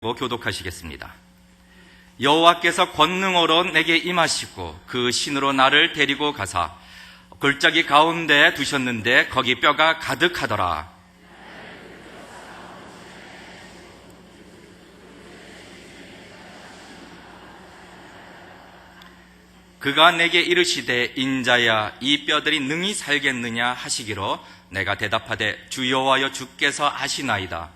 교독하시겠습니다. 여호와께서 권능으로 내게 임하시고 그 신으로 나를 데리고 가사 골짜기 가운데 두셨는데 거기 뼈가 가득하더라. 그가 내게 이르시되 인자야 이 뼈들이 능히 살겠느냐 하시기로 내가 대답하되 주 여호와여 주께서 아시나이다.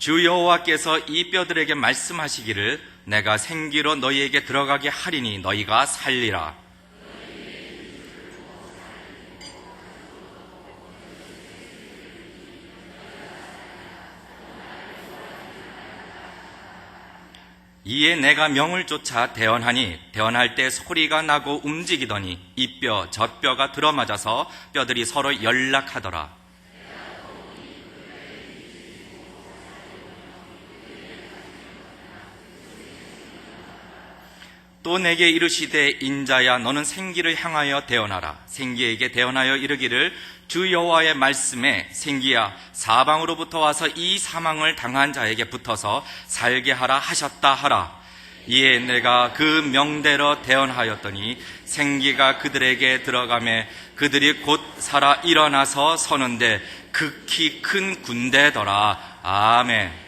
주 여호와께서 이 뼈들에게 말씀하시기를 내가 생기로 너희에게 들어가게 하리니 너희가 살리라. 이에 내가 명을 쫓아 대언하니 대언할 때 소리가 나고 움직이더니 이 뼈 저 뼈가 들어맞아서 뼈들이 서로 연락하더라. 또 내게 이르시되 인자야 너는 생기를 향하여 대언하라. 생기에게 대언하여 이르기를 주 여호와의 말씀에 생기야 사방으로부터 와서 이 사망을 당한 자에게 붙어서 살게 하라 하셨다 하라. 이에 내가 그 명대로 대언하였더니 생기가 그들에게 들어가매 그들이 곧 살아 일어나서 서는데 극히 큰 군대더라. 아멘.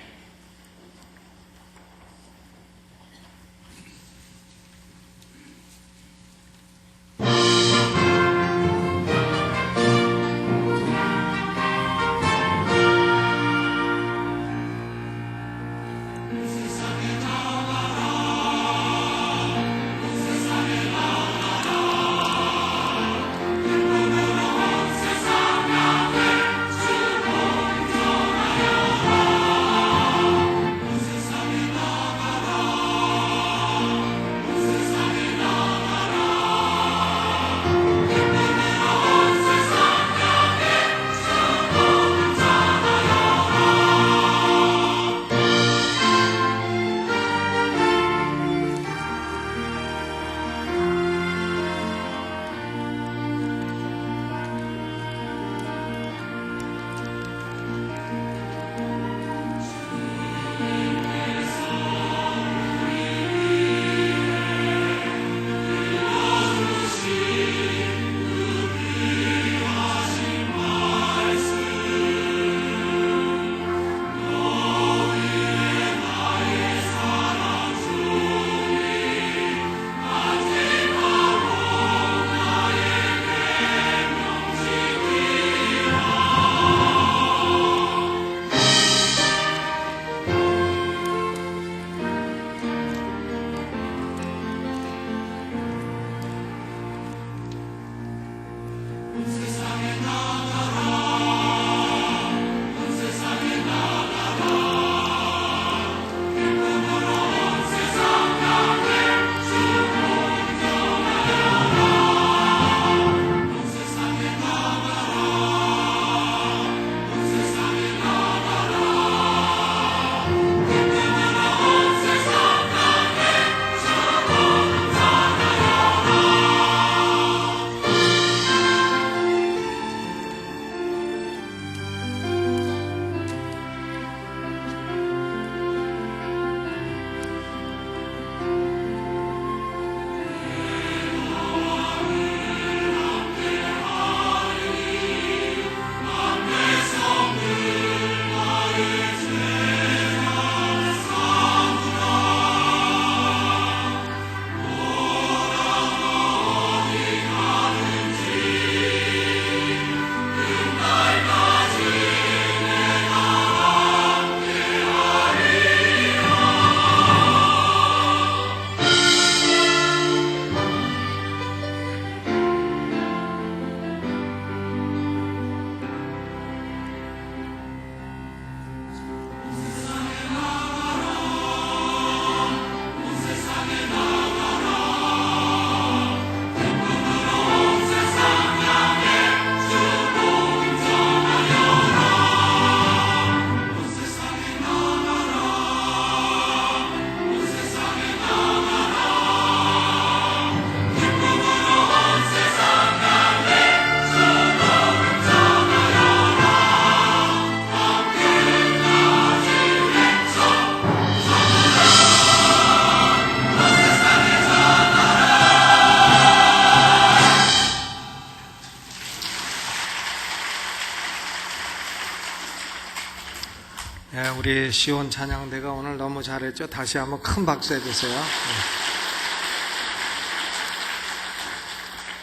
우리 시온 찬양대가 오늘 너무 잘했죠. 다시 한번 큰 박수 해주세요.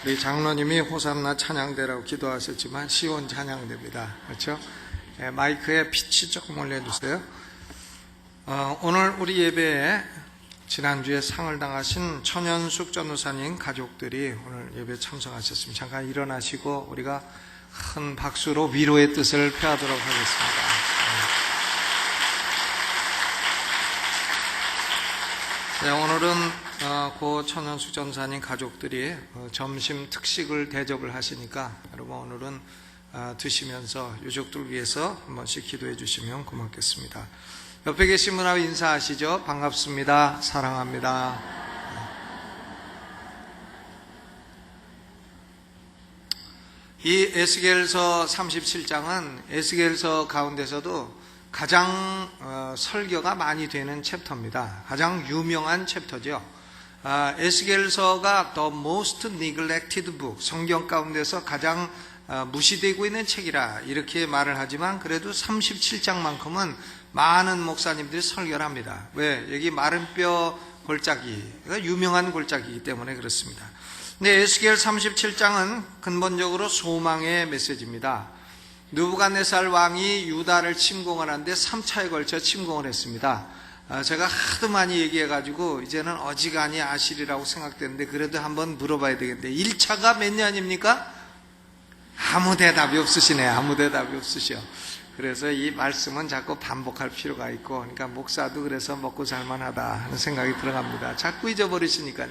우리 장로님이 호산나 찬양대라고 기도하셨지만 시온 찬양대입니다. 그렇죠? 마이크에 pitch 조금 올려주세요. 오늘 우리 예배에 지난주에 상을 당하신 천연숙 전도사님 가족들이 오늘 예배에 참석하셨습니다. 잠깐 일어나시고 우리가 큰 박수로 위로의 뜻을 표하도록 하겠습니다. 네, 오늘은 고 천연숙 전도사님 가족들이 점심 특식을 대접을 하시니까 여러분 오늘은 드시면서 유족들 위해서 한 번씩 기도해 주시면 고맙겠습니다. 옆에 계신 분하고 인사하시죠. 반갑습니다. 사랑합니다. 이 에스겔서 37장은 에스겔서 가운데서도 가장 설교가 많이 되는 챕터입니다. 가장 유명한 챕터죠. 에스겔서가 The most neglected book, 성경 가운데서 가장 무시되고 있는 책이라 이렇게 말을 하지만 그래도 37장만큼은 많은 목사님들이 설교를 합니다. 왜? 여기 마른 뼈 골짜기가 유명한 골짜기이기 때문에 그렇습니다. 근데 에스겔 37장은 근본적으로 소망의 메시지입니다. 느부갓네살 왕이 유다를 침공을 하는데 3차에 걸쳐 침공을 했습니다. 제가 하도 많이 얘기해가지고 이제는 어지간히 아시리라고 생각되는데 그래도 한번 물어봐야 되겠는데 1차가 몇 년입니까? 아무 대답이 없으시네요. 아무 대답이 없으셔. 그래서 이 말씀은 자꾸 반복할 필요가 있고, 그러니까 목사도 그래서 먹고 살만하다 하는 생각이 들어갑니다. 자꾸 잊어버리시니까요.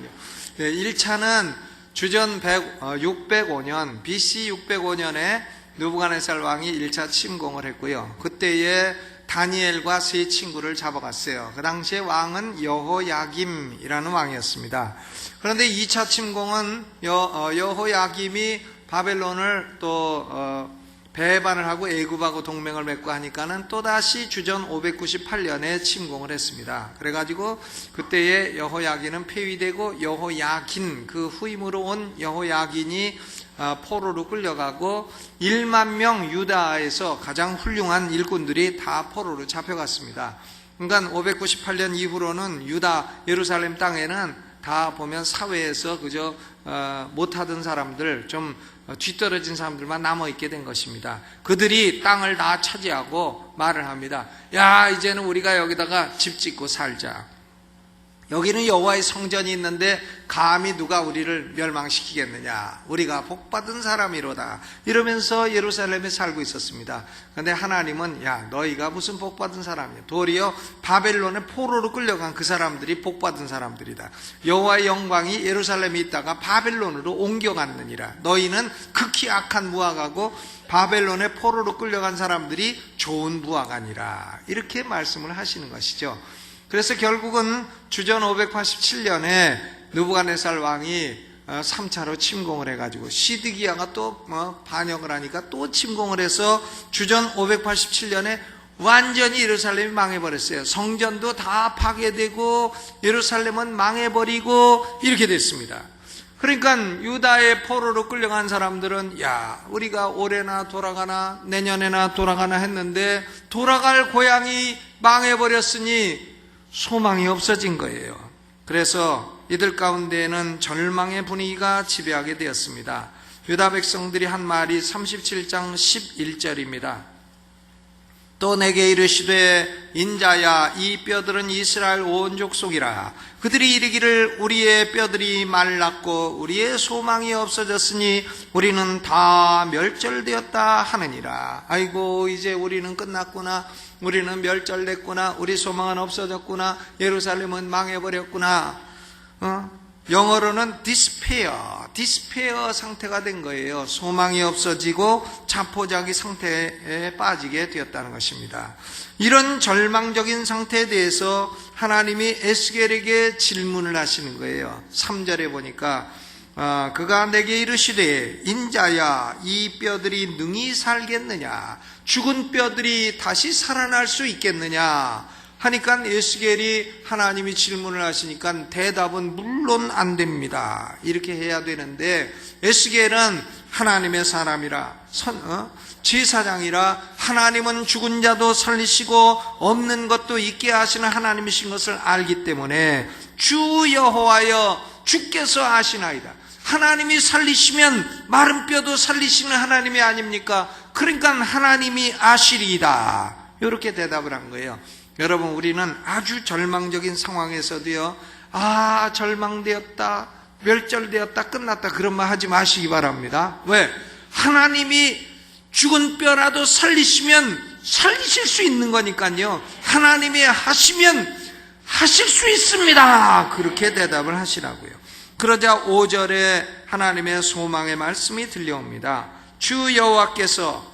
네, 1차는 주전 605년 BC 605년에 느부갓네살 왕이 1차 침공을 했고요. 그때에 다니엘과 세 친구를 잡아갔어요. 그 당시에 왕은 여호야김이라는 왕이었습니다. 그런데 2차 침공은 여호야김이 바벨론을 또 배반을 하고 애굽하고 동맹을 맺고 하니까는 또다시 주전 598년에 침공을 했습니다. 그래가지고 그때의 여호야긴은 폐위되고 여호야긴, 그 후임으로 온 여호야긴이 포로로 끌려가고 1만 명 유다에서 가장 훌륭한 일꾼들이 다 포로로 잡혀갔습니다. 그러니까 598년 이후로는 유다 예루살렘 땅에는 다 보면 사회에서 그저 못하던 사람들, 좀 뒤떨어진 사람들만 남아있게 된 것입니다. 그들이 땅을 다 차지하고 말을 합니다. 야, 이제는 우리가 여기다가 집 짓고 살자. 여기는 여호와의 성전이 있는데 감히 누가 우리를 멸망시키겠느냐. 우리가 복받은 사람이로다. 이러면서 예루살렘에 살고 있었습니다. 그런데 하나님은 야, 너희가 무슨 복받은 사람이야. 도리어 바벨론의 포로로 끌려간 그 사람들이 복받은 사람들이다. 여호와의 영광이 예루살렘에 있다가 바벨론으로 옮겨갔느니라. 너희는 극히 악한 무화과고 바벨론의 포로로 끌려간 사람들이 좋은 무화과니라. 이렇게 말씀을 하시는 것이죠. 그래서 결국은 주전 587년에 느부갓네살 왕이 3차로 침공을 해가지고 시드기야가 또 반역을 하니까 또 침공을 해서 주전 587년에 완전히 예루살렘이 망해버렸어요. 성전도 다 파괴되고 예루살렘은 망해버리고 이렇게 됐습니다. 그러니까 유다의 포로로 끌려간 사람들은 야, 우리가 올해나 돌아가나 내년에나 돌아가나 했는데 돌아갈 고향이 망해버렸으니 소망이 없어진 거예요. 그래서 이들 가운데에는 절망의 분위기가 지배하게 되었습니다. 유다 백성들이 한 말이 37장 11절입니다. 또 내게 이르시되 인자야, 이 뼈들은 이스라엘 온 족속이라. 그들이 이르기를 우리의 뼈들이 말랐고 우리의 소망이 없어졌으니 우리는 다 멸절되었다 하느니라. 아이고, 이제 우리는 끝났구나. 우리는 멸절됐구나. 우리 소망은 없어졌구나. 예루살렘은 망해버렸구나. 영어로는 디스페어 상태가 된 거예요. 소망이 없어지고 자포자기 상태에 빠지게 되었다는 것입니다. 이런 절망적인 상태에 대해서 하나님이 에스겔에게 질문을 하시는 거예요. 3절에 보니까 그가 내게 이르시되 인자야, 이 뼈들이 능히 살겠느냐? 죽은 뼈들이 다시 살아날 수 있겠느냐? 하니까 에스겔이 하나님이 질문을 하시니까 대답은 물론 안 됩니다. 이렇게 해야 되는데 에스겔은 하나님의 사람이라 제사장이라 하나님은 죽은 자도 살리시고 없는 것도 있게 하시는 하나님이신 것을 알기 때문에 주 여호와여 주께서 아시나이다. 하나님이 살리시면 마른 뼈도 살리시는 하나님이 아닙니까? 그러니까 하나님이 아시리이다. 이렇게 대답을 한 거예요. 여러분, 우리는 아주 절망적인 상황에서도요, 절망되었다, 멸절되었다, 끝났다, 그런 말 하지 마시기 바랍니다. 왜? 하나님이 죽은 뼈라도 살리시면 살리실 수 있는 거니까요. 하나님이 하시면 하실 수 있습니다. 그렇게 대답을 하시라고요. 그러자 5절에 하나님의 소망의 말씀이 들려옵니다. 주 여호와께서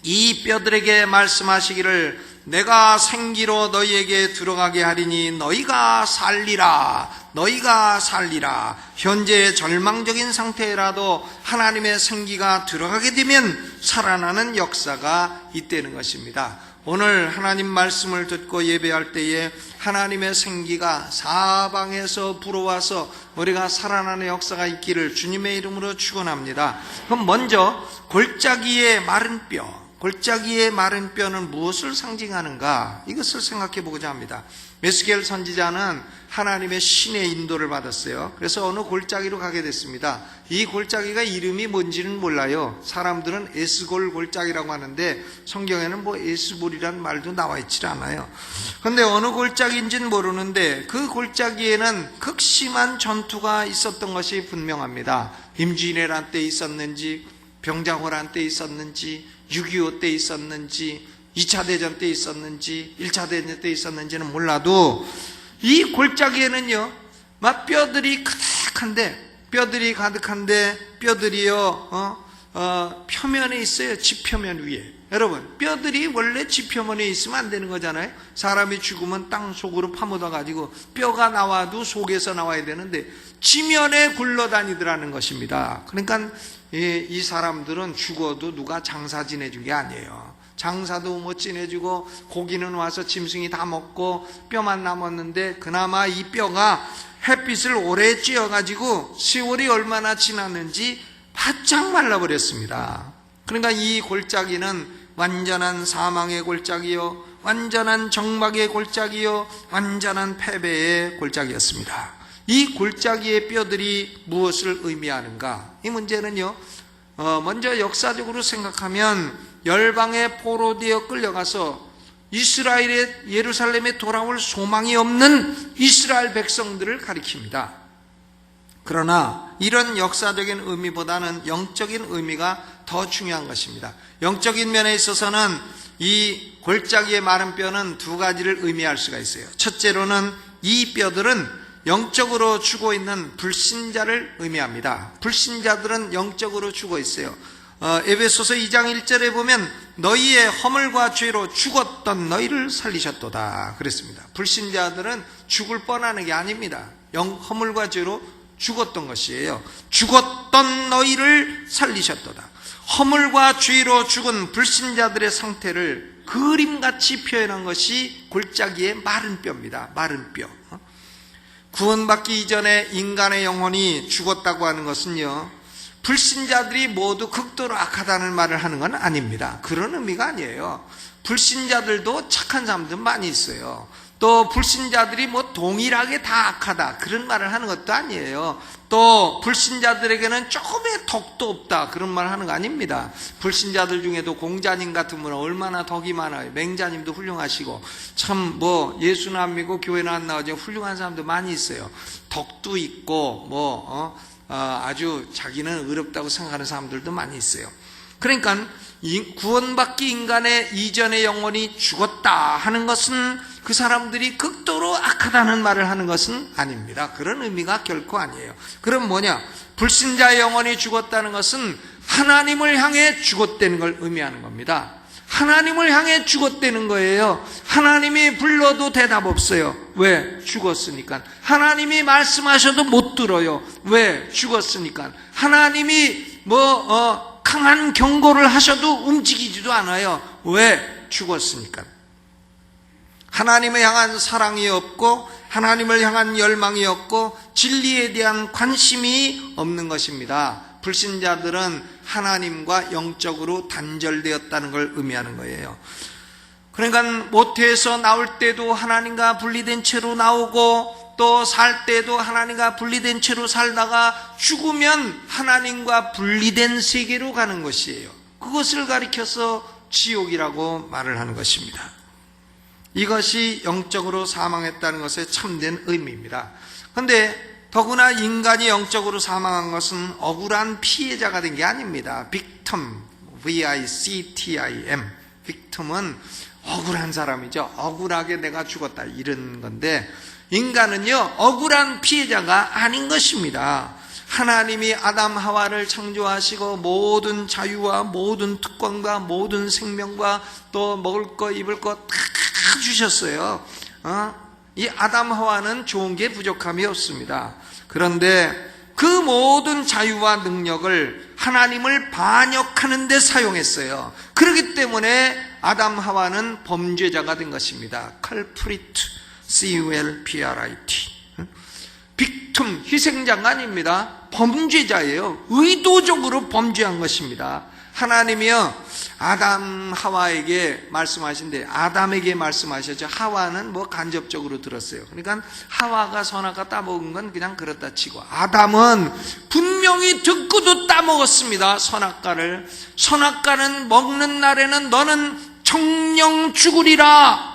이 뼈들에게 말씀하시기를 내가 생기로 너희에게 들어가게 하리니 너희가 살리라. 너희가 살리라. 현재의 절망적인 상태라도 하나님의 생기가 들어가게 되면 살아나는 역사가 있다는 것입니다. 오늘 하나님 말씀을 듣고 예배할 때에 하나님의 생기가 사방에서 불어와서 우리가 살아나는 역사가 있기를 주님의 이름으로 축원합니다. 그럼 먼저 골짜기의 마른 뼈, 골짜기의 마른 뼈는 무엇을 상징하는가? 이것을 생각해 보고자 합니다. 에스겔 선지자는 하나님의 신의 인도를 받았어요. 그래서 어느 골짜기로 가게 됐습니다. 이 골짜기가 이름이 뭔지는 몰라요. 사람들은 에스골 골짜기라고 하는데 성경에는 에스골이란 말도 나와 있지 않아요. 그런데 어느 골짜기인지는 모르는데 그 골짜기에는 극심한 전투가 있었던 것이 분명합니다. 임진왜란 때 있었는지, 병자호란 때 있었는지, 6.25 때 있었는지, 2차 대전 때 있었는지, 1차 대전 때 있었는지는 몰라도 이 골짜기에는요, 막 뼈들이 가득한데 뼈들이요, 표면에 있어요. 지표면 위에. 여러분, 뼈들이 원래 지표면에 있으면 안 되는 거잖아요. 사람이 죽으면 땅 속으로 파묻어 가지고 뼈가 나와도 속에서 나와야 되는데 지면에 굴러다니더라는 것입니다. 그러니까 이 사람들은 죽어도 누가 장사 지내준 게 아니에요. 장사도 못 지내주고 고기는 와서 짐승이 다 먹고 뼈만 남았는데 그나마 이 뼈가 햇빛을 오래 쬐어가지고 세월이 얼마나 지났는지 바짝 말라버렸습니다. 그러니까 이 골짜기는 완전한 사망의 골짜기요, 완전한 정막의 골짜기요, 완전한 패배의 골짜기였습니다. 이 골짜기의 뼈들이 무엇을 의미하는가? 이 문제는요, 먼저 역사적으로 생각하면 열방에 포로되어 끌려가서 이스라엘의 예루살렘에 돌아올 소망이 없는 이스라엘 백성들을 가리킵니다. 그러나 이런 역사적인 의미보다는 영적인 의미가 더 중요한 것입니다. 영적인 면에 있어서는 이 골짜기의 마른 뼈는 두 가지를 의미할 수가 있어요. 첫째로는 이 뼈들은 영적으로 죽어 있는 불신자를 의미합니다. 불신자들은 영적으로 죽어 있어요. 에베소서 2장 1절에 보면 너희의 허물과 죄로 죽었던 너희를 살리셨도다 그랬습니다. 불신자들은 죽을 뻔하는 게 아닙니다. 허물과 죄로 죽었던 것이에요. 죽었던 너희를 살리셨도다. 허물과 죄로 죽은 불신자들의 상태를 그림같이 표현한 것이 골짜기의 마른 뼈입니다. 마른 뼈. 구원받기 이전에 인간의 영혼이 죽었다고 하는 것은요, 불신자들이 모두 극도로 악하다는 말을 하는 건 아닙니다. 그런 의미가 아니에요. 불신자들도 착한 사람들 많이 있어요. 또 불신자들이 동일하게 다 악하다 그런 말을 하는 것도 아니에요. 또 불신자들에게는 조금의 덕도 없다 그런 말을 하는 거 아닙니다. 불신자들 중에도 공자님 같은 분은 얼마나 덕이 많아요. 맹자님도 훌륭하시고 참 예수는 안 믿고 교회는 안 나오지만 훌륭한 사람도 많이 있어요. 덕도 있고 아주 자기는 의롭다고 생각하는 사람들도 많이 있어요. 그러니까 구원받기 인간의 이전의 영혼이 죽었다 하는 것은 그 사람들이 극도로 악하다는 말을 하는 것은 아닙니다. 그런 의미가 결코 아니에요. 그럼 뭐냐? 불신자의 영혼이 죽었다는 것은 하나님을 향해 죽었다는 걸 의미하는 겁니다. 하나님을 향해 죽었다는 거예요. 하나님이 불러도 대답 없어요. 왜? 죽었으니까. 하나님이 말씀하셔도 못 들어요. 왜? 죽었으니까. 하나님이 강한 경고를 하셔도 움직이지도 않아요. 왜? 죽었으니까. 하나님을 향한 사랑이 없고 하나님을 향한 열망이 없고 진리에 대한 관심이 없는 것입니다. 불신자들은 하나님과 영적으로 단절되었다는 걸 의미하는 거예요. 그러니까 모태에서 나올 때도 하나님과 분리된 채로 나오고 또 살 때도 하나님과 분리된 채로 살다가 죽으면 하나님과 분리된 세계로 가는 것이에요. 그것을 가리켜서 지옥이라고 말을 하는 것입니다. 이것이 영적으로 사망했다는 것의 참된 의미입니다. 그런데 더구나 인간이 영적으로 사망한 것은 억울한 피해자가 된 게 아닙니다. victim, V-I-C-T-I-M, victim은 억울한 사람이죠. 억울하게 내가 죽었다 이런 건데, 인간은요 억울한 피해자가 아닌 것입니다. 하나님이 아담 하와를 창조하시고 모든 자유와 모든 특권과 모든 생명과 또 먹을 거 입을 거 다 주셨어요. 이 아담 하와는 좋은 게 부족함이 없습니다. 그런데 그 모든 자유와 능력을 하나님을 반역하는 데 사용했어요. 그렇기 때문에 아담 하와는 범죄자가 된 것입니다. culprit, C-U-L-P-R-I-T. 빅툼, 희생자가 아닙니다. 범죄자예요. 의도적으로 범죄한 것입니다. 하나님이요 아담 하와에게 말씀하신데, 아담에게 말씀하셨죠. 하와는 뭐 간접적으로 들었어요. 그러니까 하와가 선악과 따먹은 건 그냥 그렇다 치고, 아담은 분명히 듣고도 따먹었습니다. 선악과를. 선악과는 먹는 날에는 너는 정령 죽으리라.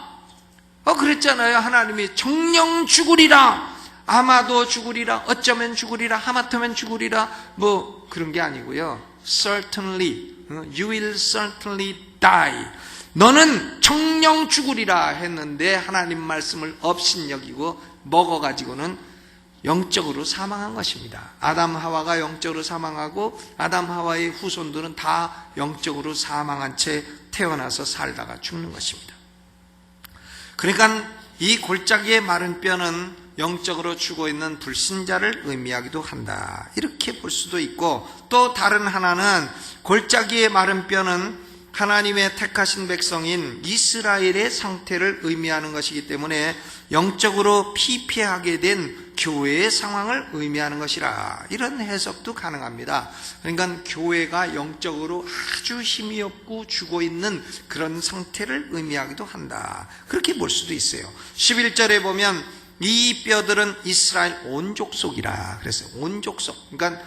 그랬잖아요. 하나님이 정령 죽으리라. 아마도 죽으리라, 어쩌면 죽으리라, 하마터면 죽으리라, 뭐 그런 게 아니고요. Certainly, you will certainly die. 너는 정령 죽으리라 했는데 하나님 말씀을 업신여기고 먹어가지고는 영적으로 사망한 것입니다. 아담 하와가 영적으로 사망하고 아담 하와의 후손들은 다 영적으로 사망한 채 태어나서 살다가 죽는 것입니다. 그러니까 이 골짜기의 마른 뼈는 영적으로 죽어 있는 불신자를 의미하기도 한다, 이렇게 볼 수도 있고, 또 다른 하나는 골짜기의 마른 뼈는 하나님의 택하신 백성인 이스라엘의 상태를 의미하는 것이기 때문에 영적으로 피폐하게 된 교회의 상황을 의미하는 것이라, 이런 해석도 가능합니다. 그러니까 교회가 영적으로 아주 힘이 없고 죽어 있는 그런 상태를 의미하기도 한다, 그렇게 볼 수도 있어요. 11절에 보면 이 뼈들은 이스라엘 온 족속이라 그랬어요. 온 족속. 그러니까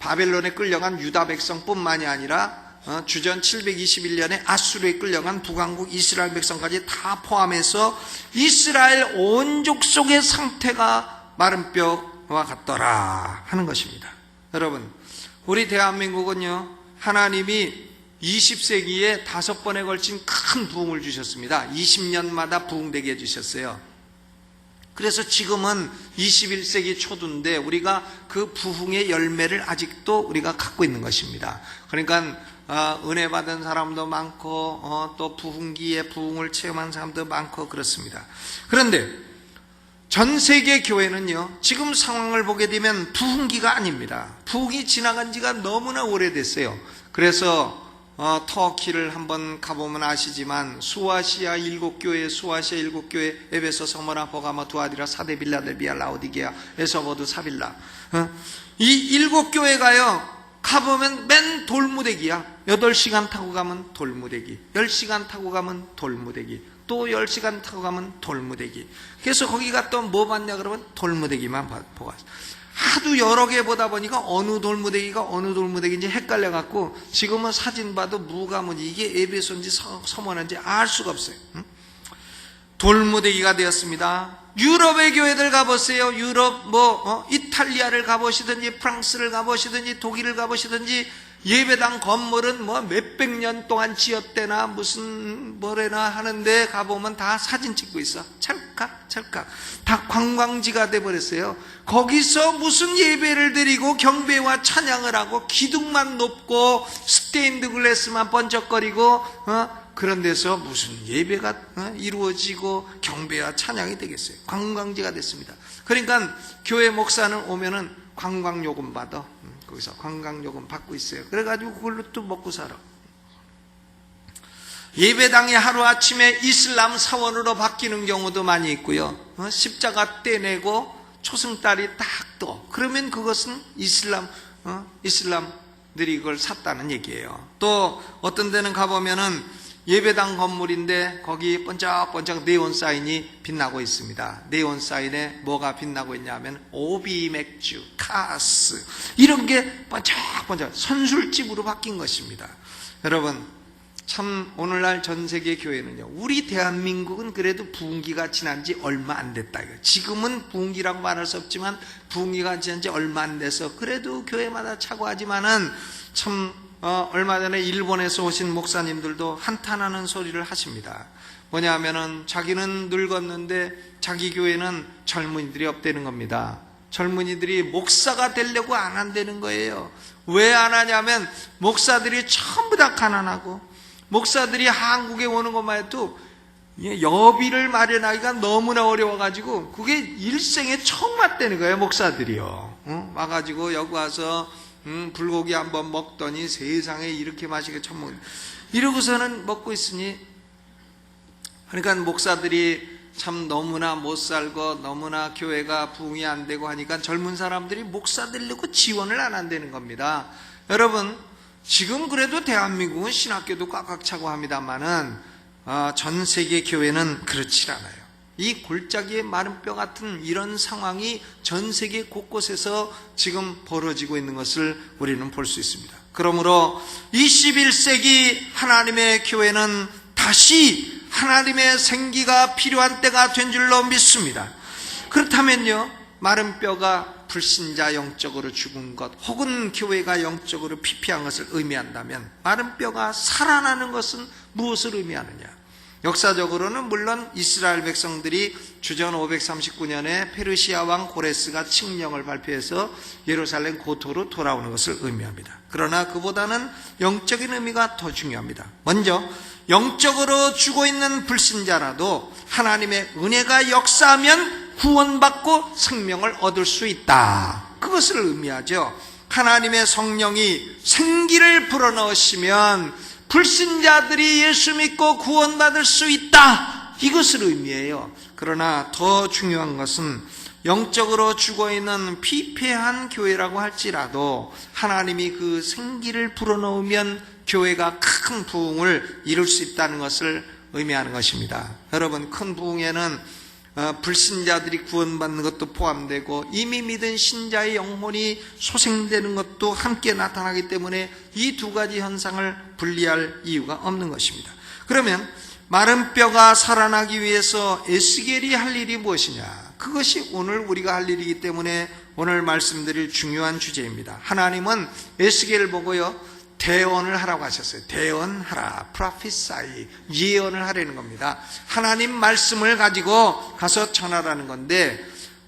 바벨론에 끌려간 유다 백성뿐만이 아니라 주전 721년에 아수르에 끌려간 북왕국 이스라엘 백성까지 다 포함해서 이스라엘 온 족속의 상태가 마른 뼈와 같더라 하는 것입니다. 여러분, 우리 대한민국은요 하나님이 20세기에 5번에 걸친 큰 부흥을 주셨습니다. 20년마다 부흥되게 해주셨어요. 그래서 지금은 21세기 초두인데 우리가 그 부흥의 열매를 아직도 우리가 갖고 있는 것입니다. 그러니까 은혜 받은 사람도 많고 또 부흥기에 부흥을 체험한 사람도 많고 그렇습니다. 그런데 전 세계 교회는요 지금 상황을 보게 되면 부흥기가 아닙니다. 부흥이 지나간 지가 너무나 오래됐어요. 그래서 터키를 한번 가보면 아시지만 수아시아 7교회, 수아시아 7교회, 에베소, 서머나, 버가모, 두아디라, 사데, 빌라델비아, 라오디게아, 에서버두, 사빌라, 이 7교회가요 가보면 맨 돌무대기야. 8시간 타고 가면 돌무대기, 10시간 타고 가면 돌무대기, 또 10시간 타고 가면 돌무대기. 그래서 거기가 또 뭐 봤냐 그러면 돌무대기만 보고 하도 여러 개 보다 보니까 어느 돌무대기가 어느 돌무대기인지 헷갈려갖고 지금은 사진 봐도 무가문 이게 에베소인지 서머나인지 알 수가 없어요. 돌무대기가 되었습니다. 유럽의 교회들 가보세요. 유럽 이탈리아를 가보시든지 프랑스를 가보시든지 독일을 가보시든지 예배당 건물은 뭐 몇백 년 동안 지었대나 무슨 뭐래나 하는데 가보면 다 사진 찍고 있어. 찰칵 찰칵 다 관광지가 돼버렸어요. 거기서 무슨 예배를 드리고 경배와 찬양을 하고 기둥만 높고 스테인드 글래스만 번쩍거리고 그런 데서 무슨 예배가 이루어지고 경배와 찬양이 되겠어요. 관광지가 됐습니다. 그러니까 교회 목사는 오면은 관광요금 받아. 거기서 관광요금 받고 있어요. 그래가지고 그걸로 또 먹고 살아. 예배당이 하루아침에 이슬람 사원으로 바뀌는 경우도 많이 있고요. 십자가 떼내고 초승달이 딱 떠. 그러면 그것은 이슬람 들이 이걸 샀다는 얘기예요. 또 어떤 데는 가보면은 예배당 건물인데 거기 번쩍번쩍 네온 사인이 빛나고 있습니다. 네온 사인에 뭐가 빛나고 있냐면 오비 맥주, 카스 이런 게 번쩍번쩍 선술집으로 바뀐 것입니다. 여러분, 참 오늘날 전 세계 교회는요, 우리 대한민국은 그래도 부흥기가 지난 지 얼마 안 됐다. 지금은 부흥기라고 말할 수 없지만 부흥기가 지난 지 얼마 안 돼서 그래도 교회마다 차고하지만은 참 얼마 전에 일본에서 오신 목사님들도 한탄하는 소리를 하십니다. 뭐냐 하면은 자기는 늙었는데 자기 교회는 젊은이들이 없다는 겁니다. 젊은이들이 목사가 되려고 안 한다는 거예요. 왜 안 하냐면 목사들이 전부 다 가난하고 목사들이 한국에 오는 것만 해도 여비를 마련하기가 너무나 어려워가지고 그게 일생에 처음 왔다는 거예요. 목사들이요. 와가지고 여기 와서 불고기 한번 먹더니 세상에 이렇게 맛있게 처음 먹는 이러고서는 먹고 있으니, 그러니까 목사들이 참 너무나 못 살고 너무나 교회가 부흥이 안 되고 하니까 젊은 사람들이 목사 되려고 지원을 안 한다는 겁니다. 여러분, 지금 그래도 대한민국은 신학교도 꽉꽉 차고 합니다만은 전 세계 교회는 그렇지 않아요. 이 골짜기의 마른 뼈 같은 이런 상황이 전 세계 곳곳에서 지금 벌어지고 있는 것을 우리는 볼 수 있습니다. 그러므로 21세기 하나님의 교회는 다시 하나님의 생기가 필요한 때가 된 줄로 믿습니다. 그렇다면요, 마른 뼈가 불신자 영적으로 죽은 것 혹은 교회가 영적으로 피폐한 것을 의미한다면 마른 뼈가 살아나는 것은 무엇을 의미하느냐? 역사적으로는 물론 이스라엘 백성들이 주전 539년에 페르시아 왕 고레스가 칙령을 발표해서 예루살렘 고토로 돌아오는 것을 의미합니다. 그러나 그보다는 영적인 의미가 더 중요합니다. 먼저 영적으로 죽어 있는 불신자라도 하나님의 은혜가 역사하면 구원받고 생명을 얻을 수 있다. 그것을 의미하죠. 하나님의 성령이 생기를 불어넣으시면 불신자들이 예수 믿고 구원받을 수 있다. 이것을 의미해요. 그러나 더 중요한 것은 영적으로 죽어있는 피폐한 교회라고 할지라도 하나님이 그 생기를 불어넣으면 교회가 큰 부흥을 이룰 수 있다는 것을 의미하는 것입니다. 여러분, 큰 부흥에는 불신자들이 구원받는 것도 포함되고 이미 믿은 신자의 영혼이 소생되는 것도 함께 나타나기 때문에 이 두 가지 현상을 분리할 이유가 없는 것입니다. 그러면 마른 뼈가 살아나기 위해서 에스겔이 할 일이 무엇이냐? 그것이 오늘 우리가 할 일이기 때문에 오늘 말씀드릴 중요한 주제입니다. 하나님은 에스겔을 보고요, 대언을 하라고 하셨어요. 대언하라, prophesy, 예언을 하라는 겁니다. 하나님 말씀을 가지고 가서 전하라는 건데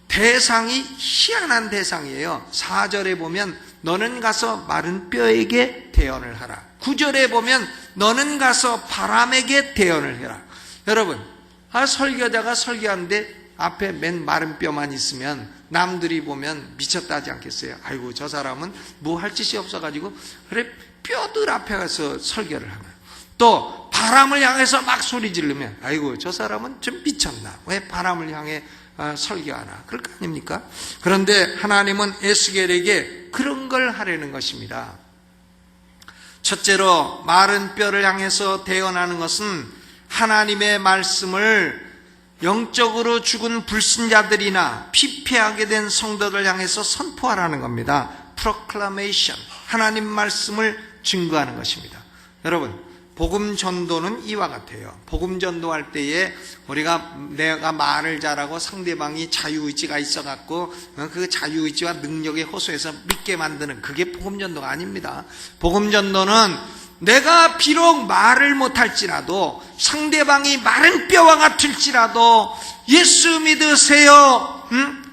대상이 희한한 대상이에요. 4절에 보면 너는 가서 마른 뼈에게 대언을 하라. 9절에 보면 너는 가서 바람에게 대언을 해라. 여러분, 설교자가 설교하는데 앞에 맨 마른 뼈만 있으면 남들이 보면 미쳤다 하지 않겠어요? 아이고, 저 사람은 뭐 할 짓이 없어가지고 그래 뼈들 앞에 가서 설교를 하면, 또 바람을 향해서 막 소리 지르면 아이고, 저 사람은 좀 미쳤나? 왜 바람을 향해 설교하나? 그럴 거 아닙니까? 그런데 하나님은 에스겔에게 그런 걸 하려는 것입니다. 첫째로 마른 뼈를 향해서 대언하는 것은 하나님의 말씀을 영적으로 죽은 불신자들이나 피폐하게 된 성도들 향해서 선포하라는 겁니다. proclamation, 하나님 말씀을 증거하는 것입니다. 여러분, 복음 전도는 이와 같아요. 복음 전도할 때에 내가 말을 잘하고 상대방이 자유의지가 있어갖고 그 자유의지와 능력에 호소해서 믿게 만드는, 그게 복음 전도가 아닙니다. 복음 전도는 내가 비록 말을 못할지라도 상대방이 마른 뼈와 같을지라도 예수 믿으세요.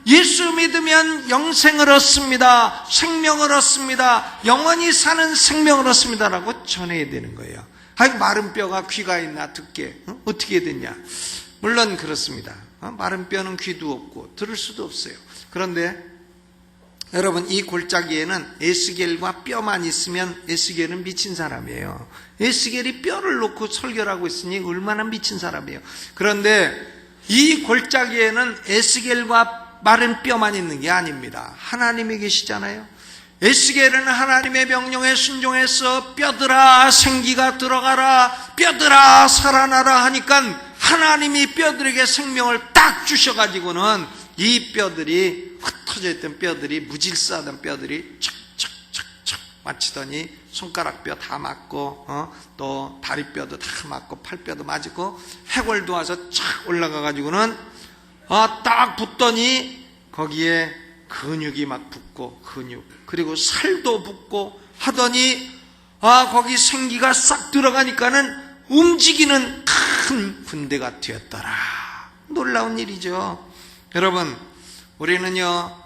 예수 믿으면 영생을 얻습니다. 생명을 얻습니다. 영원히 사는 생명을 얻습니다라고 전해야 되는 거예요. 아이고, 마른 뼈가 귀가 있나 듣게 어떻게 됐냐? 물론 그렇습니다. 마른 뼈는 귀도 없고 들을 수도 없어요. 그런데 여러분, 이 골짜기에는 에스겔과 뼈만 있으면 에스겔은 미친 사람이에요. 에스겔이 뼈를 놓고 설교를 하고 있으니 얼마나 미친 사람이에요. 그런데 이 골짜기에는 에스겔과 마른 뼈만 있는 게 아닙니다. 하나님이 계시잖아요. 에스겔은 하나님의 명령에 순종해서 뼈들아 생기가 들어가라, 뼈들아 살아나라 하니까 하나님이 뼈들에게 생명을 딱 주셔가지고는 이 뼈들이 흩어져 있던 뼈들이, 무질서하던 뼈들이 척척척척 맞히더니 손가락 뼈 다 맞고 또 다리뼈도 다 맞고 팔뼈도 맞고 해골도 와서 착 올라가가지고는 딱 붙더니 거기에 근육이 막 붙고, 근육 그리고 살도 붙고 하더니 거기 생기가 싹 들어가니까는 움직이는 큰 군대가 되었더라. 놀라운 일이죠. 여러분, 우리는요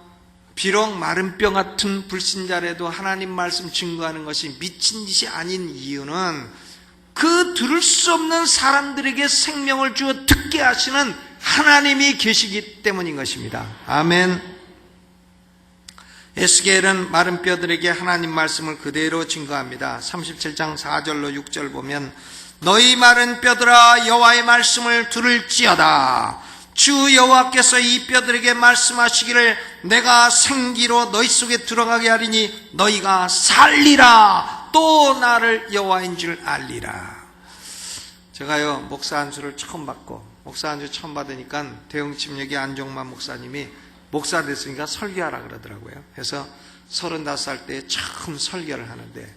비록 마른 뼈 같은 불신자라도 하나님 말씀 증거하는 것이 미친 짓이 아닌 이유는 그 들을 수 없는 사람들에게 생명을 주어 듣게 하시는 하나님이 계시기 때문인 것입니다. 아멘. 에스겔은 마른 뼈들에게 하나님 말씀을 그대로 증거합니다. 37장 4절로 6절 보면 너희 마른 뼈들아 여호와의 말씀을 들을지어다. 주 여호와께서 이 뼈들에게 말씀하시기를 내가 생기로 너희 속에 들어가게 하리니 너희가 살리라. 또 나를 여호와인 줄 알리라. 제가요 목사 안수를 처음 받고, 목사 안수 처음 받으니까 대흥침례교 안종만 목사님이 목사 됐으니까 설교하라 그러더라고요. 그래서 35살 때 처음 설교를 하는데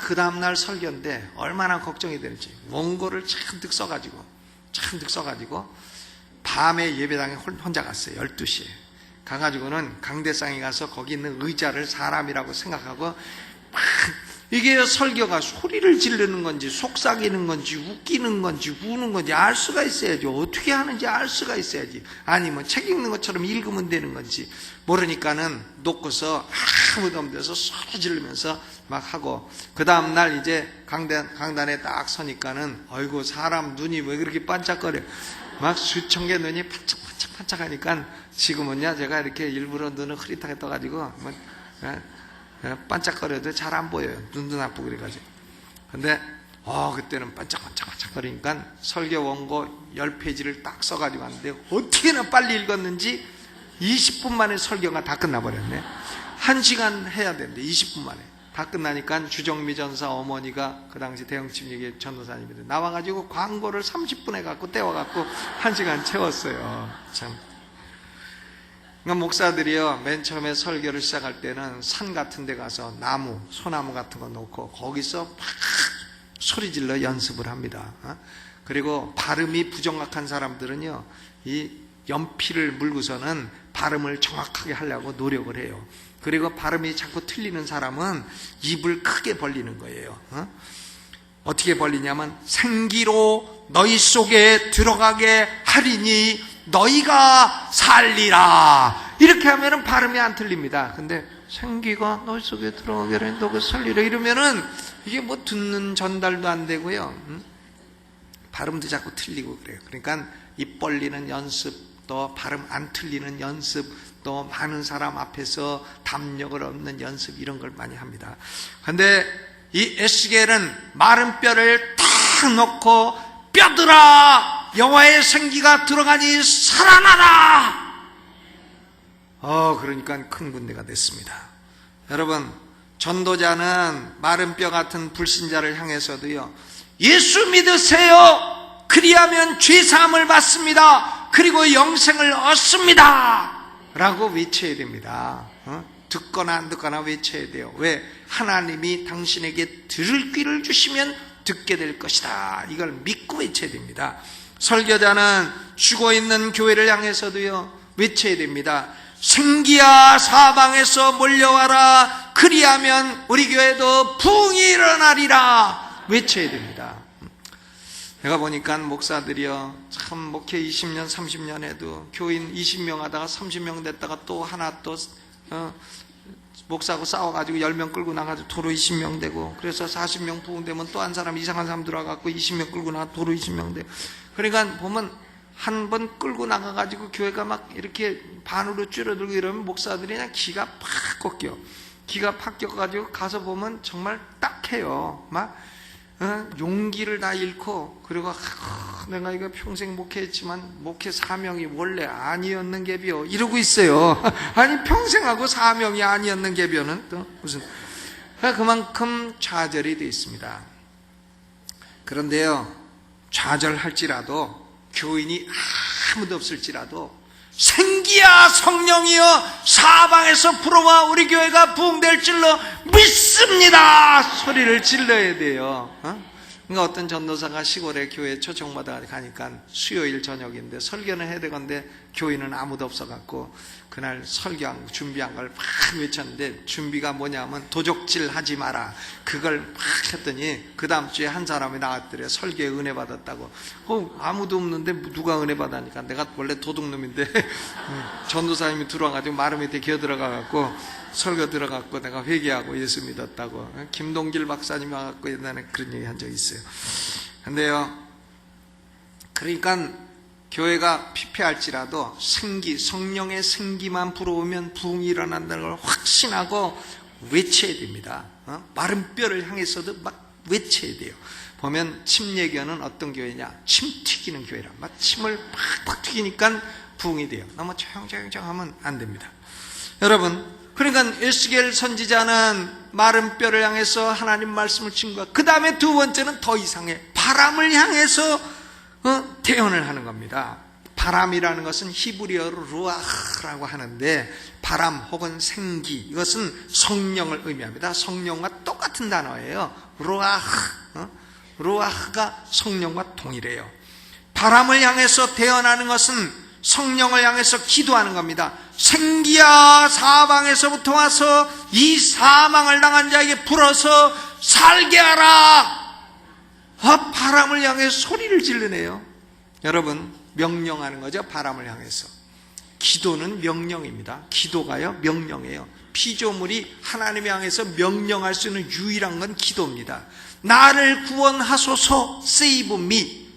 그 다음날 설교인데 얼마나 걱정이 되는지 원고를 잔뜩 써가지고 밤에 예배당에 혼자 갔어요. 12시에 가가지고는 강대상에 가서 거기 있는 의자를 사람이라고 생각하고 이게 설교가 소리를 지르는 건지 속삭이는 건지 웃기는 건지 우는 건지 알 수가 있어야지. 어떻게 하는지 알 수가 있어야지. 아니면 책 읽는 것처럼 읽으면 되는 건지 모르니까는 놓고서 아무도 없는 데서 소리 지르면서 막 하고, 그 다음날 이제 강단에 딱 서니까는 어이구 사람 눈이 왜 그렇게 반짝거려. 막 수천 개 눈이 반짝반짝 하니까 지금은요 제가 이렇게 일부러 눈을 흐릿하게 떠가지고 반짝거려도 잘 안 보여요. 눈도 나쁘고 그래가지고. 근데 그때는 반짝반짝거리니까 설교 원고 10페이지를 딱 써가지고 왔는데 어떻게나 빨리 읽었는지 20분 만에 설교가 다 끝나버렸네. 1시간 해야 되는데 20분 만에 다 끝나니까 주정미 전사 어머니가 그 당시 대형침례교회 전도사님인데 나와가지고 광고를 30분에 갖고 떼워갖고 1시간 채웠어요. 참. 그러니까 목사들이요 맨 처음에 설교를 시작할 때는 산 같은 데 가서 나무, 소나무 같은 거 놓고 거기서 막 소리질러 연습을 합니다. 그리고 발음이 부정확한 사람들은요 이 연필을 물고서는 발음을 정확하게 하려고 노력을 해요. 그리고 발음이 자꾸 틀리는 사람은 입을 크게 벌리는 거예요. 어떻게 벌리냐면 생기로 너희 속에 들어가게 하리니 너희가 살리라. 이렇게 하면은 발음이 안 틀립니다. 근데 생기가 너희 속에 들어가게 하리니 너희가 살리라 이러면은 이게 뭐 듣는 전달도 안 되고요. 발음도 자꾸 틀리고 그래요. 그러니까 입 벌리는 연습, 또 발음 안 틀리는 연습, 또 많은 사람 앞에서 담력을 얻는 연습, 이런 걸 많이 합니다. 그런데 이 에스겔은 마른 뼈를 탁 넣고 뼈들아 여호와의 생기가 들어가니 살아나라. 그러니까 큰 군대가 됐습니다. 여러분, 전도자는 마른 뼈 같은 불신자를 향해서도요 예수 믿으세요. 그리하면 죄사함을 받습니다. 그리고 영생을 얻습니다. 라고 외쳐야 됩니다. 듣거나 안 듣거나 외쳐야 돼요. 왜? 하나님이 당신에게 들을 귀를 주시면 듣게 될 것이다. 이걸 믿고 외쳐야 됩니다. 설교자는 죽어있는 교회를 향해서도요 외쳐야 됩니다. 생기야 사방에서 몰려와라. 그리하면 우리 교회도 부흥이 일어나리라. 외쳐야 됩니다. 내가 보니까 목사들이요 참 목회 20년 30년 해도 교인 20명 하다가 30명 됐다가 또 하나 또 목사하고 싸워가지고 10명 끌고 나가지고 도로 20명 되고, 그래서 40명 부흥되면 또 한 사람 이상한 사람 들어가고 20명 끌고 나가 도로 20명 되고. 그러니까 보면 한 번 끌고 나가가지고 교회가 막 이렇게 반으로 줄어들고 이러면 목사들이 그냥 기가 팍 꺾여. 기가 팍 꺾어가지고 가서 보면 정말 딱해요. 막 용기를 다 잃고, 그리고 내가 이거 평생 목회했지만 목회 사명이 원래 아니었는 게비요 이러고 있어요. 아니 평생하고 사명이 아니었는 게비요는 또 무슨, 그만큼 좌절이 되어 있습니다. 그런데요, 좌절할지라도, 교인이 아무도 없을지라도 생기야 성령이여 사방에서 불어와 우리 교회가 부흥될 줄로 믿습니다 소리를 질러야 돼요. 그러니까 어떤 전도사가 시골에 교회 초청마다 가니까 수요일 저녁인데 설교는 해야 되건데 교인은 아무도 없어갖고 그날 설교한 준비한 걸 막 외쳤는데, 준비가 뭐냐면 도적질 하지 마라, 그걸 막 했더니 그 다음 주에 한 사람이 나왔더래. 설교에 은혜 받았다고. 아무도 없는데 누가 은혜 받았니까, 내가 원래 도둑놈인데 전도사님이 들어와가지고 마루 밑에 기어 들어가갖고 설교 들어갔고 내가 회개하고 예수 믿었다고. 김동길 박사님이 와갖고 옛날에 그런 얘기 한 적이 있어요. 근데요, 그러니까 교회가 피폐할지라도 성령의 생기만 불어오면 부흥이 일어난다는 걸 확신하고 외쳐야 됩니다. 마른 뼈를 향해서도 막 외쳐야 돼요. 보면 침례교는 어떤 교회냐, 침 튀기는 교회라. 막 침을 팍팍 튀기니까 부흥이 돼요. 너무 조용조용 하면 안 됩니다. 여러분, 그러니까 에스겔 선지자는 마른 뼈를 향해서 하나님 말씀을 친 거야. 그 다음에 두 번째는 더 이상해. 바람을 향해서 대언을 하는 겁니다. 바람이라는 것은 히브리어로 루아흐라고 하는데, 바람 혹은 생기, 이것은 성령을 의미합니다. 성령과 똑같은 단어예요. 루아흐. 루아흐가 성령과 동일해요. 바람을 향해서 대언하는 것은 성령을 향해서 기도하는 겁니다. 생기야 사방에서부터 와서 이 사망을 당한 자에게 불어서 살게 하라. 바람을 향해 소리를 지르네요. 여러분, 명령하는 거죠. 바람을 향해서. 기도는 명령입니다. 기도가요 명령이에요. 피조물이 하나님 향해서 명령할 수 있는 유일한 건 기도입니다. 나를 구원하소서, save me.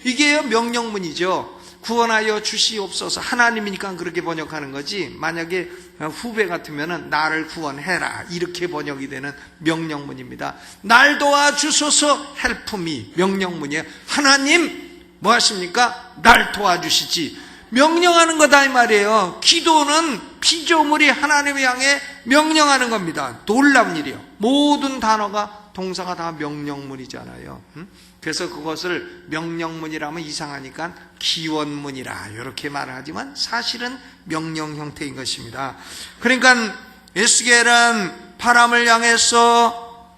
이게 명령문이죠. 구원하여 주시옵소서. 하나님이니까 그렇게 번역하는 거지, 만약에 후배 같으면은 나를 구원해라 이렇게 번역이 되는 명령문입니다. 날 도와주소서, help me, 명령문이에요. 하나님 뭐 하십니까? 날 도와주시지. 명령하는 거다 이 말이에요. 기도는 피조물이 하나님을 향해 명령하는 겁니다. 놀라운 일이에요. 모든 단어가, 동사가 다 명령문이잖아요. 그래서 그것을 명령문이라면 이상하니까 기원문이라 이렇게 말을 하지만 사실은 명령 형태인 것입니다. 그러니까 에스겔은 바람을 향해서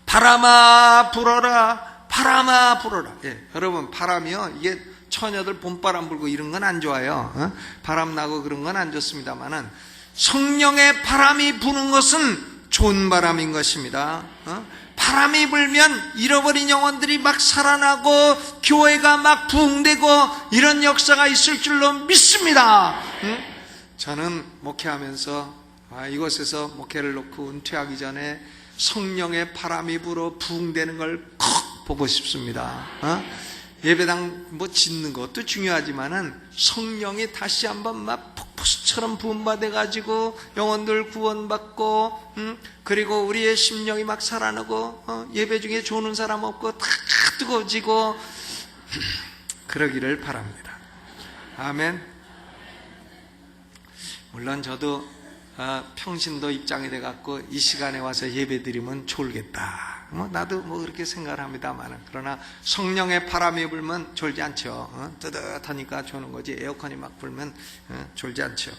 바람아 불어라, 바람아 불어라. 여러분, 바람이요, 이게 처녀들 봄바람 불고 이런 건 안 좋아요. 바람 나고 그런 건 안 좋습니다만은 성령의 바람이 부는 것은 좋은 바람인 것입니다. 바람이 불면 잃어버린 영혼들이 막 살아나고 교회가 막 부흥되고 이런 역사가 있을 줄로 믿습니다. 저는 목회하면서 이곳에서 목회를 놓고 은퇴하기 전에 성령의 바람이 불어 부흥되는 걸 콕 보고 싶습니다. 예배당 뭐 짓는 것도 중요하지만은 성령이 다시 한번 막 폭포수처럼 부음받아 가지고 영혼들 구원받고, 그리고 우리의 심령이 막 살아나고, 예배 중에 조는 사람 없고 다 뜨거워지고 그러기를 바랍니다. 아멘. 물론 저도 평신도 입장이 돼 갖고 이 시간에 와서 예배 드리면 졸겠다, 나도 그렇게 생각을 합니다만, 그러나 성령의 바람이 불면 졸지 않죠. 뜨뜻하니까 조는 거지, 에어컨이 막 불면 졸지 않죠.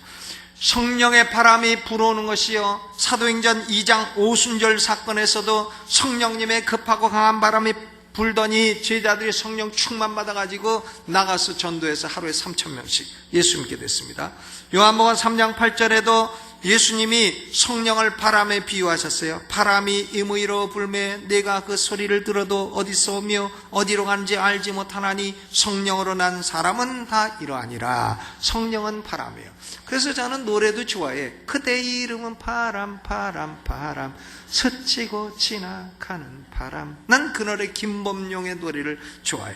성령의 바람이 불어오는 것이요, 사도행전 2장 오순절 사건에서도 성령님의 급하고 강한 바람이 불더니 제자들이 성령 충만 받아가지고 나가서 전도해서 하루에 3,000명씩 예수 믿게 됐습니다. 요한복음 3장 8절에도 예수님이 성령을 바람에 비유하셨어요. 바람이 임의로 불매 내가 그 소리를 들어도 어디서 오며 어디로 가는지 알지 못하나니 성령으로 난 사람은 다 이러하니라. 성령은 바람이에요. 그래서 저는 노래도 좋아해. 그대의 이름은 바람, 바람, 바람, 스치고 지나가는 바람. 난 그 노래, 김범용의 노래를 좋아해.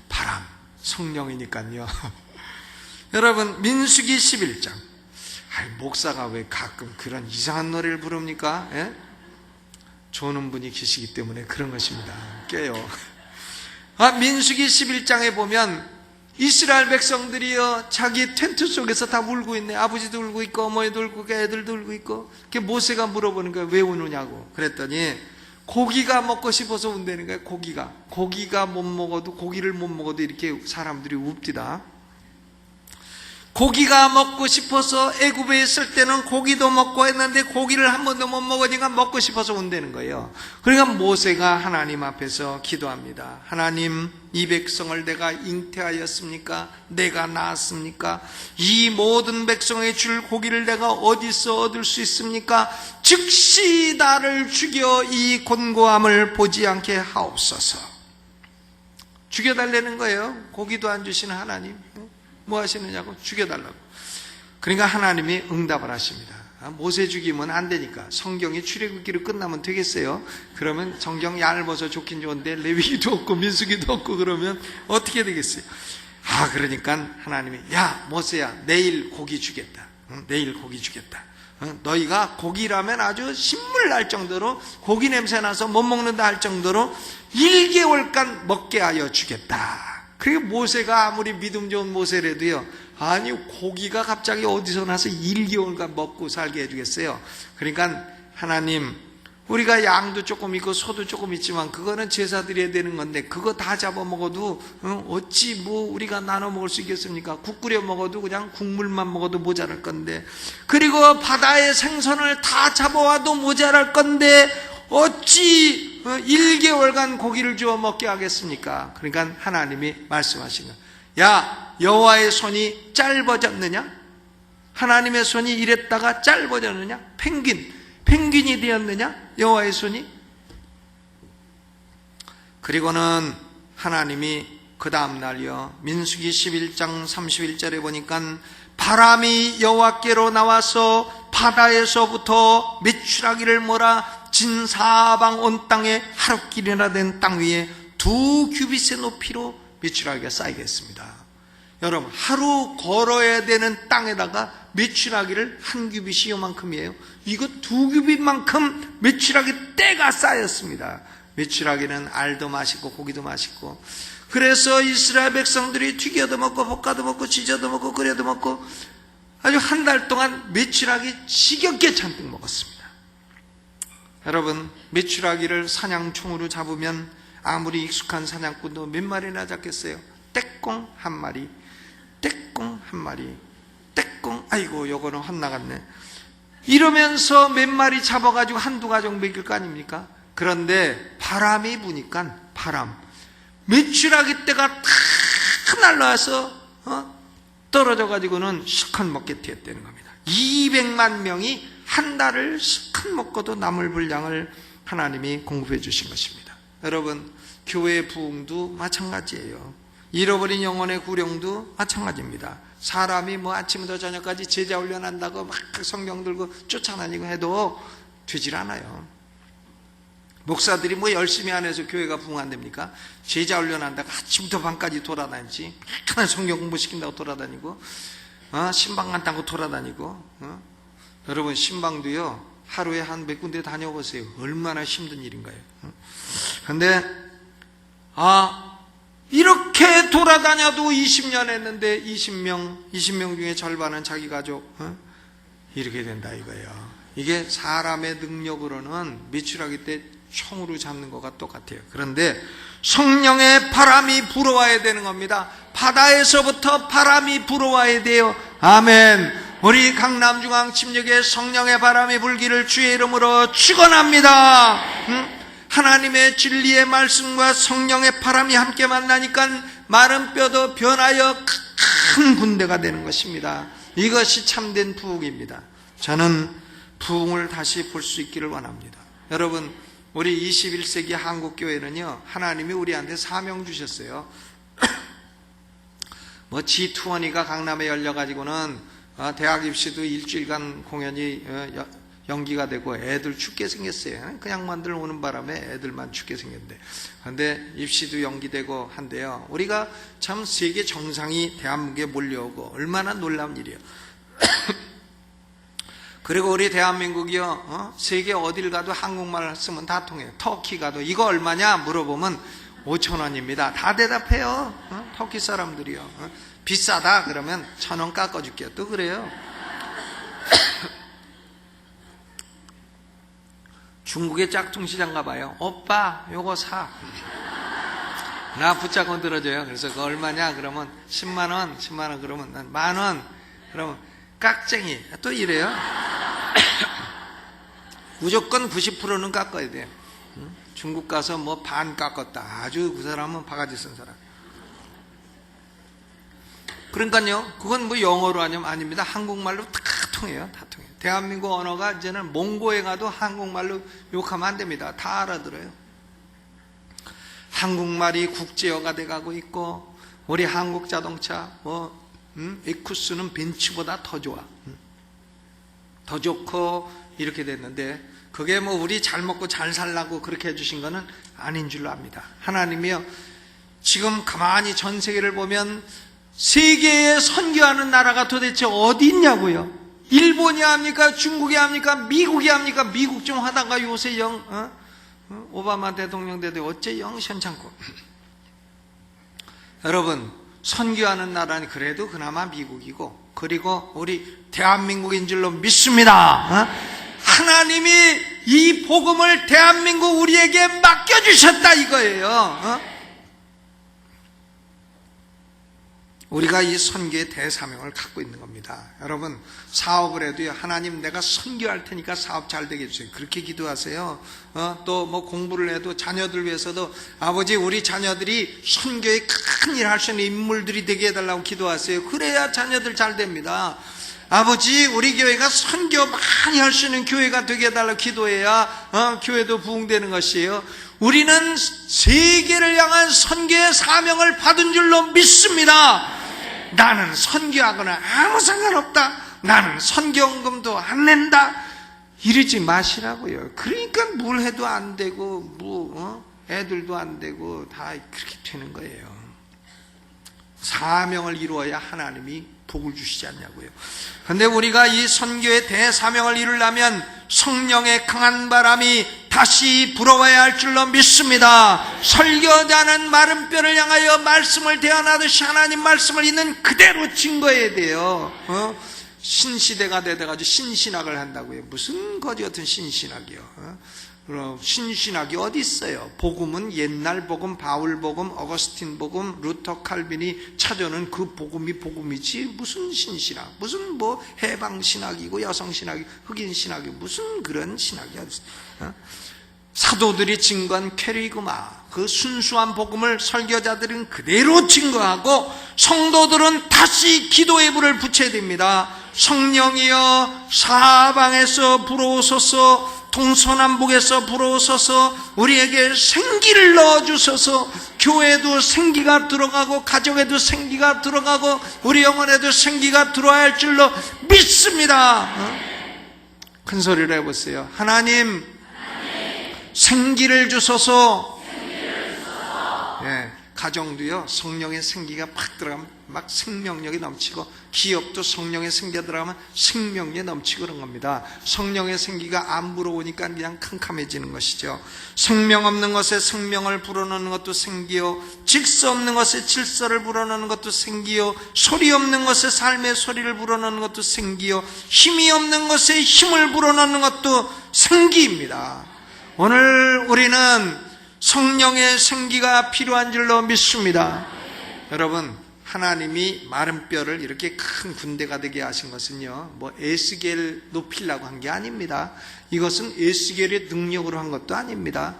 바람, 성령이니까요. 여러분, 민수기 11장. 목사가 왜 가끔 그런 이상한 노래를 부릅니까? 조는 분이 계시기 때문에 그런 것입니다. 깨요. 민수기 11장에 보면 이스라엘 백성들이요, 자기 텐트 속에서 다 울고 있네. 아버지도 울고 있고 어머니도 울고 있고 애들도 울고 있고. 모세가 물어보는 거예요. 왜 우느냐고. 그랬더니 고기가 먹고 싶어서 운다는 거예요. 고기가 못 먹어도, 고기를 못 먹어도 이렇게 사람들이 웁디다. 고기가 먹고 싶어서 애굽에 있을 때는 고기도 먹고 했는데 고기를 한 번도 못 먹으니까 먹고 싶어서 온다는 거예요. 그러니까 모세가 하나님 앞에서 기도합니다. 하나님, 이 백성을 내가 잉태하였습니까? 내가 낳았습니까? 이 모든 백성에 줄 고기를 내가 어디서 얻을 수 있습니까? 즉시 나를 죽여 이 곤고함을 보지 않게 하옵소서. 죽여달라는 거예요. 고기도 안 주시는 하나님, 뭐 하시느냐고, 죽여달라고. 그러니까 하나님이 응답을 하십니다. 모세 죽이면 안 되니까. 성경이 출애굽기로 끝나면 되겠어요? 그러면 성경 얇아서 좋긴 좋은데 레위기도 없고 민수기도 없고 그러면 어떻게 되겠어요? 그러니까 하나님이, 야 모세야, 내일 고기 주겠다. 내일 고기 주겠다. 너희가 고기라면 아주 신물 날 정도로, 고기 냄새 나서 못 먹는다 할 정도로 1개월간 먹게 하여 주겠다. 그게 모세가 아무리 믿음 좋은 모세라도요, 아니 고기가 갑자기 어디서 나서 1개월간 먹고 살게 해주겠어요? 그러니까 하나님, 우리가 양도 조금 있고 소도 조금 있지만 그거는 제사 드려야 되는 건데 그거 다 잡아먹어도 어찌 뭐 우리가 나눠 먹을 수 있겠습니까? 국 끓여 먹어도 그냥 국물만 먹어도 모자랄 건데, 그리고 바다의 생선을 다 잡아와도 모자랄 건데 어찌 1개월간 고기를 주어 먹게 하겠습니까? 그러니까 하나님이 말씀하신 거예요. 야, 여호와의 손이 짧아졌느냐? 하나님의 손이 이랬다가 짧아졌느냐? 펭귄이 되었느냐? 여호와의 손이? 그리고는 하나님이 그 다음 날이요, 민수기 11장 31절에 보니까 바람이 여호와께로 나와서 바다에서부터 메추라기를 몰아 진 사방 온 땅에 하루길이나 된 땅 위에 2규빗의 높이로 메추라기가 쌓이게 했습니다. 여러분, 하루 걸어야 되는 땅에다가 메추라기를 1규빗이 요만큼이에요. 이거 2규빗만큼 메추라기 떼가 쌓였습니다. 메추라기는 알도 맛있고 고기도 맛있고, 그래서 이스라엘 백성들이 튀겨도 먹고 볶아도 먹고 지져도 먹고 끓여도 먹고 아주 한 달 동안 메추라기 지겹게 잔뜩 먹었습니다. 여러분, 메추라기를 사냥총으로 잡으면 아무리 익숙한 사냥꾼도 몇 마리나 잡겠어요? 떼꽁 한 마리, 떼꽁 한 마리, 떼꽁, 아이고 요거는 헛나갔네, 이러면서 몇 마리 잡아가지고 한두 가정 먹일 거 아닙니까? 그런데 바람이 부니까, 메추라기 떼가 탁 날라와서 떨어져가지고는 실컷 먹게 되었다는 겁니다. 200만 명이 한 달을 실컷 먹고도 남을 분량을 하나님이 공급해 주신 것입니다. 여러분, 교회의 부흥도 마찬가지예요. 잃어버린 영혼의 구령도 마찬가지입니다. 사람이 뭐 아침부터 저녁까지 제자 훈련한다고 막 성경 들고 쫓아다니고 해도 되질 않아요. 목사들이 뭐 열심히 안 해서 교회가 부흥 안 됩니까? 제자 훈련한다고 아침부터 밤까지 돌아다니지, 맨날 성경 공부시킨다고 돌아다니고, 신방 간다고 돌아다니고, 여러분, 신방도요 하루에 한 몇 군데 다녀보세요. 얼마나 힘든 일인가요? 그런데 이렇게 돌아다녀도 20년 했는데 20명 중에 절반은 자기 가족, 이렇게 된다 이거예요. 이게 사람의 능력으로는 메추라기 때 총으로 잡는 것과 똑같아요. 그런데 성령의 바람이 불어와야 되는 겁니다. 바다에서부터 바람이 불어와야 돼요. 아멘. 우리 강남중앙 침략에 성령의 바람이 불기를 주의 이름으로 축원합니다. 하나님의 진리의 말씀과 성령의 바람이 함께 만나니까 마른 뼈도 변하여 큰 군대가 되는 것입니다. 이것이 참된 부흥입니다. 저는 부흥을 다시 볼 수 있기를 원합니다. 여러분, 우리 21세기 한국교회는요, 하나님이 우리한테 사명 주셨어요. 뭐 G20가 강남에 열려가지고는 대학 입시도 일주일간 공연이 연기가 되고 애들 춥게 생겼어요. 그냥 만들 오는 바람에 애들만 춥게 생겼는데, 그런데 입시도 연기되고 한데요, 우리가 참 세계 정상이 대한민국에 몰려오고 얼마나 놀라운 일이에요. 그리고 우리 대한민국이요, 세계 어딜 가도 한국말 쓰면 다 통해요. 터키 가도 이거 얼마냐 물어보면 5,000원입니다. 다 대답해요. 터키 사람들이요. 비싸다 그러면 1,000원 깎아줄게요. 또 그래요. 중국의 짝퉁시장 가봐요. 오빠 요거 사. 나 붙잡고 들어줘요. 그래서 그거 얼마냐 그러면 10만원 10만원 그러면 난 만원 그러면 깍쟁이 또 이래요. 무조건 90%는 깎아야 돼요. 중국 가서 뭐 반 깎았다. 아주 그 사람은 바가지 쓴 사람. 그러니까요, 그건 뭐 영어로 하냐면 아닙니다. 한국말로 다 통해요. 다 통해요. 대한민국 언어가 이제는 몽고에 가도 한국말로 욕하면 안 됩니다. 다 알아들어요. 한국말이 국제어가 돼가고 있고, 우리 한국 자동차 에쿠스는 벤츠보다 더 좋아. 더 좋고 이렇게 됐는데, 그게 뭐 우리 잘 먹고 잘 살라고 그렇게 해주신 거는 아닌 줄로 압니다. 하나님이요, 지금 가만히 전 세계를 보면 세계에 선교하는 나라가 도대체 어디 있냐고요. 일본이 합니까? 중국이 합니까? 미국이 합니까? 미국 좀 하다가 요새 오바마 대통령 때도 어째 영 현찮고. 여러분, 선교하는 나라는 그래도 그나마 미국이고, 그리고 우리 대한민국인 줄로 믿습니다. 하나님이 이 복음을 대한민국 우리에게 맡겨주셨다 이거예요. 우리가 이 선교의 대사명을 갖고 있는 겁니다. 여러분, 사업을 해도요, 하나님 내가 선교할 테니까 사업 잘 되게 해주세요. 그렇게 기도하세요. 또 뭐 공부를 해도 자녀들 위해서도 아버지 우리 자녀들이 선교에 큰 일 할 수 있는 인물들이 되게 해달라고 기도하세요. 그래야 자녀들 잘 됩니다. 아버지 우리 교회가 선교 많이 할 수 있는 교회가 되게 해달라고 기도해야 교회도 부흥되는 것이에요. 우리는 세계를 향한 선교의 사명을 받은 줄로 믿습니다. 나는 선교하거나 아무 상관없다. 나는 선교헌금도 안 낸다. 이러지 마시라고요. 그러니까 뭘 해도 안 되고 애들도 안 되고 다 그렇게 되는 거예요. 사명을 이루어야 하나님이 복을 주시지 않냐고요. 그런데 우리가 이 선교의 대사명을 이루려면 성령의 강한 바람이 다시 불어와야 할 줄로 믿습니다. 설교자는 마른 뼈를 향하여 말씀을 대언하듯이 하나님 말씀을 있는 그대로 증거해야 돼요. 신시대가 되어가지고 신신학을 한다고요. 무슨 거지 같은 신신학이요. 그럼 신신학이 어디 있어요? 복음은 옛날 복음, 바울 복음, 어거스틴 복음, 루터 칼빈이 찾아오는 그 복음이 복음이지 무슨 신신학, 무슨 뭐 해방신학이고 여성신학이 흑인신학이 무슨 그런 신학이야. 사도들이 증거한 캐리그마, 그 순수한 복음을 설교자들은 그대로 증거하고 성도들은 다시 기도의 불을 붙여야 됩니다. 성령이여 사방에서 불어오소서, 동서남북에서 불어오소서, 우리에게 생기를 넣어주소서. 교회에도 생기가 들어가고 가정에도 생기가 들어가고 우리 영혼에도 생기가 들어와야 할 줄로 믿습니다. 큰 소리로 해보세요. 하나님 생기를 주소서. 가정도요, 성령의 생기가 팍 들어가면 막 생명력이 넘치고, 기업도 성령의 생기가 들어가면 생명력이 넘치고 그런 겁니다. 성령의 생기가 안 불어오니까 그냥 캄캄해지는 것이죠. 생명 없는 것에 생명을 불어넣는 것도 생기요, 질서 없는 것에 질서를 불어넣는 것도 생기요, 소리 없는 것에 삶의 소리를 불어넣는 것도 생기요, 힘이 없는 것에 힘을 불어넣는 것도 생기입니다. 오늘 우리는 성령의 생기가 필요한 줄로 믿습니다. 여러분, 하나님이 마른 뼈를 이렇게 큰 군대가 되게 하신 것은요, 뭐 에스겔 높이려고 한 게 아닙니다. 이것은 에스겔의 능력으로 한 것도 아닙니다.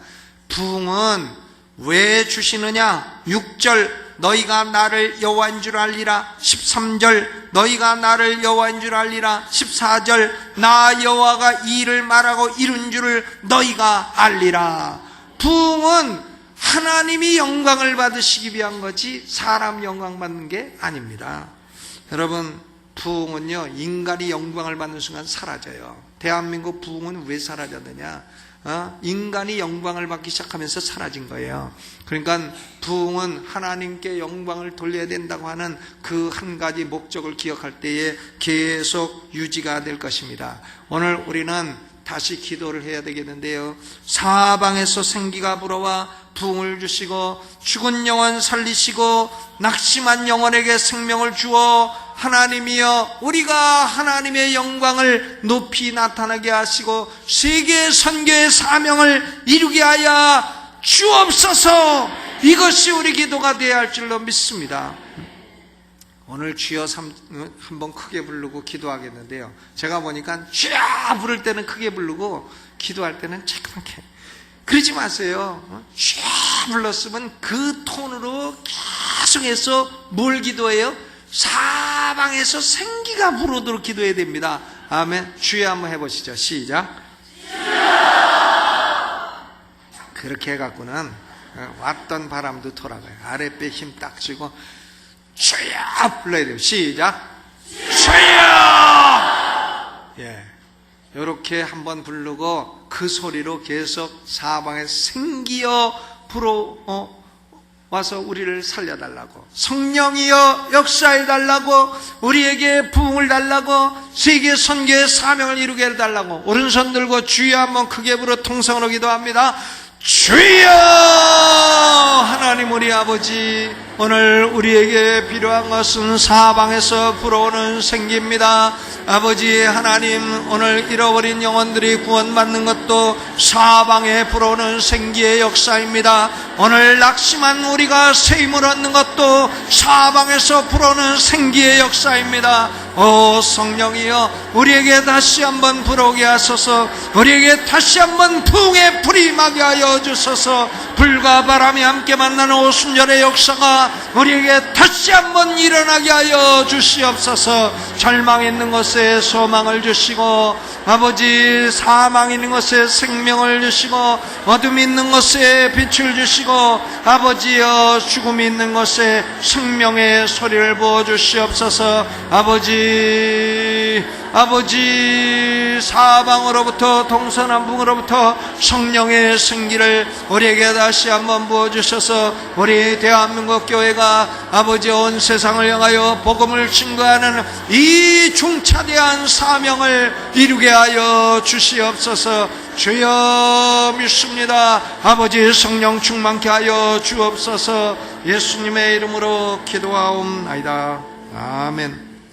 부흥은 왜 주시느냐? 6절 너희가 나를 여호와인 줄 알리라. 13절 너희가 나를 여호와인 줄 알리라. 14절 나 여호와가 이 일을 말하고 이룬 줄을 너희가 알리라. 부흥은 하나님이 영광을 받으시기 위한 거지 사람 영광 받는 게 아닙니다. 여러분, 부흥은요, 인간이 영광을 받는 순간 사라져요. 대한민국 부흥은 왜 사라졌느냐? 인간이 영광을 받기 시작하면서 사라진 거예요. 그러니까 부흥은 하나님께 영광을 돌려야 된다고 하는 그 한 가지 목적을 기억할 때에 계속 유지가 될 것입니다. 오늘 우리는 다시 기도를 해야 되겠는데요. 사방에서 생기가 불어와 부흥을 주시고 죽은 영혼 살리시고 낙심한 영혼에게 생명을 주어 하나님이여 우리가 하나님의 영광을 높이 나타나게 하시고 세계 선교의 사명을 이루게 하여 주옵소서. 이것이 우리 기도가 되어야 할 줄로 믿습니다. 오늘 주여 한번 크게 부르고 기도하겠는데요. 제가 보니까 주여 부를 때는 크게 부르고 기도할 때는 조그맣게. 그러지 마세요. 주여 불렀으면 그 톤으로 계속해서 뭘 기도해요? 사방에서 생기가 불어오도록 기도해야 됩니다. 아멘. 주여 한번 해보시죠. 시작. 그렇게 해갖고는 왔던 바람도 돌아가요. 아랫배 힘 딱 쥐고 주여 불러야 돼요. 시작. 주여. 예, 이렇게 한번 부르고 그 소리로 계속 사방에 생기어 불어와서 우리를 살려달라고, 성령이여 역사해달라고, 우리에게 부흥을 달라고, 세계 선교의 사명을 이루게 해달라고. 오른손 들고 주여 한번 크게 불어 통성으로 기도합니다. 주여. 하나님 우리 아버지, 오늘 우리에게 필요한 것은 사방에서 불어오는 생기입니다. 아버지 하나님, 오늘 잃어버린 영혼들이 구원받는 것도 사방에 불어오는 생기의 역사입니다. 오늘 낙심한 우리가 새 힘을 얻는 것도 사방에서 불어오는 생기의 역사입니다. 오 성령이여 우리에게 다시 한번 불어오게 하소서. 우리에게 다시 한번 부흥의 불이 임하게 하여 주소서. 불과 바람이 함께 만나는 오순절의 역사가 우리에게 다시 한번 일어나게 하여 주시옵소서. 절망 있는 것에 소망을 주시고, 아버지 사망 있는 것에 생명을 주시고, 어둠 있는 것에 빛을 주시고, 아버지여 죽음이 있는 것에 생명의 소리를 부어 주시옵소서. 아버지 사방으로부터 동서남북으로부터 성령의 생기를 우리에게 다시 한번 부어주셔서 우리 대한민국 교회가 아버지 온 세상을 향하여 복음을 증거하는 이 중차대한 사명을 이루게 하여 주시옵소서. 주여 믿습니다. 아버지 성령 충만케 하여 주옵소서. 예수님의 이름으로 기도하옵나이다. 아멘.